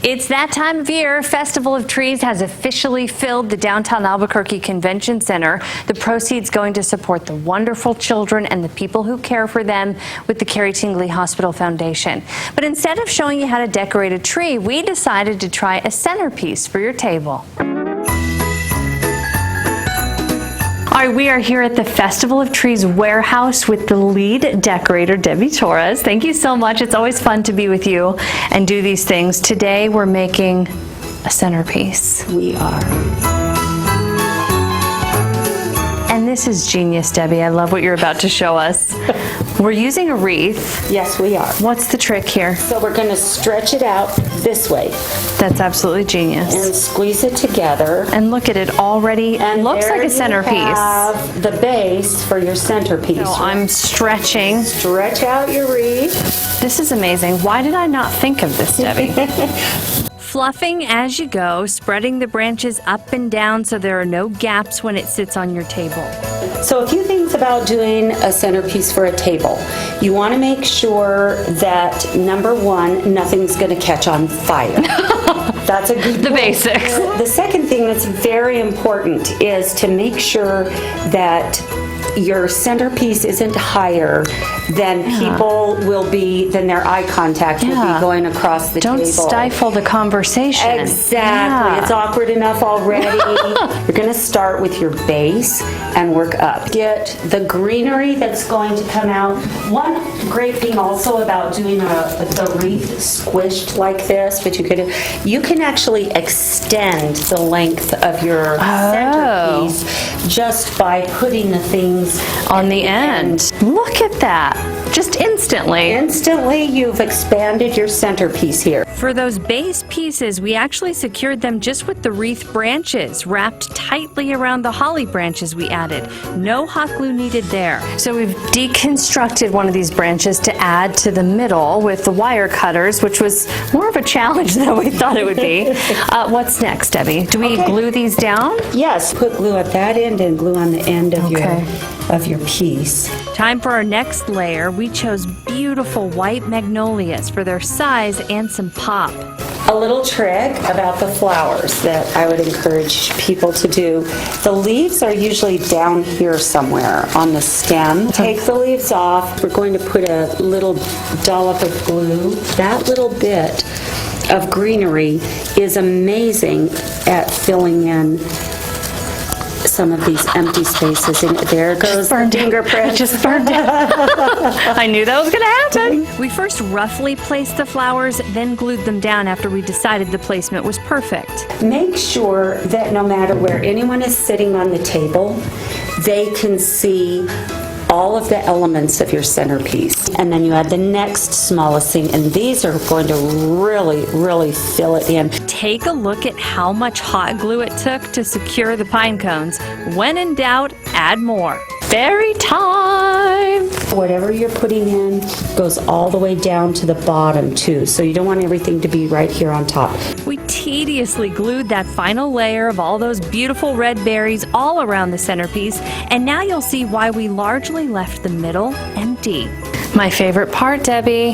It's that time of year. Festival of Trees has officially filled the downtown Albuquerque Convention Center. The proceeds going to support the wonderful children and the people who care for them with the Carrie Tingley Hospital Foundation. But instead of showing you how to decorate a tree, we decided to try a centerpiece for your table. All right, we are here at the Festival of Trees warehouse with the lead decorator, Debbie Torres. Thank you so much. It's always fun to be with you and do these things. Today, we're making a centerpiece. We are. And this is genius, Debbie. I love what you're about to show us. We're using a wreath. Yes, we are. What's the trick here? So we're going to stretch it out this way. That's absolutely genius. And squeeze it together. And look at it already. And looks like a centerpiece. You have the base for your centerpiece. So I'm stretching. Stretch out your wreath. This is amazing. Why did I not think of this, Debbie? Fluffing as you go, spreading the branches up and down so there are no gaps when it sits on your table. So a few things about doing a centerpiece for a table. You want to make sure that, number one, nothing's going to catch on fire. That's a good The point. basics. The second thing that's very important is to make sure that your centerpiece isn't higher than people will be, then their eye contact will be going across the table. Don't stifle the conversation. Exactly. Yeah. It's awkward enough already. You're going to start with your base and work up. Get the greenery that's going to come out. One great thing also about doing the wreath squished like this, but you can actually extend the length of your centerpiece just by putting the things on the end. Look at that. Just instantly. Instantly, you've expanded your centerpiece here. For those base pieces, we actually secured them just with the wreath branches, wrapped tightly around the holly branches we added. No hot glue needed there. So we've deconstructed one of these branches to add to the middle with the wire cutters, which was more of a challenge than we thought it would be. What's next, Debbie? Do we glue these down? Yes, put glue at that end and glue on the end of your piece. Time for our next layer. We chose beautiful white magnolias for their size and some pop. A little trick about the flowers that I would encourage people to do. The leaves are usually down here somewhere on the stem. Take the leaves off. We're going to put a little dollop of glue. That little bit of greenery is amazing at filling in some of these empty spaces. And there goes the fingerprint. Just burned it. I knew that was going to happen. We first roughly placed the flowers, then glued them down after we decided the placement was perfect. Make sure that no matter where anyone is sitting on the table, they can see all of the elements of your centerpiece. And then you add the next smallest thing, and these are going to really, really fill it in. Take a look at how much hot glue it took to secure the pine cones. When in doubt, add more. Fairy time! Whatever you're putting in goes all the way down to the bottom too, so you don't want everything to be right here on top. We tediously glued that final layer of all those beautiful red berries all around the centerpiece, and now you'll see why we largely left the middle empty. My favorite part, Debbie.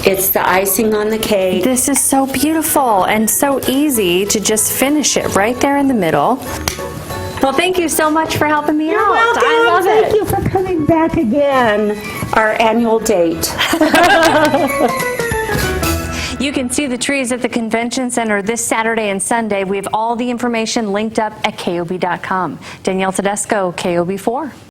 It's the icing on the cake. This is so beautiful and so easy to just finish it right there in the middle. Well, thank you so much for helping me out. Welcome. I love it. Thank you for coming back again. Our annual date. You can see the trees at the Convention Center this Saturday and Sunday. We have all the information linked up at KOB.com. Danielle Todesco, KOB4.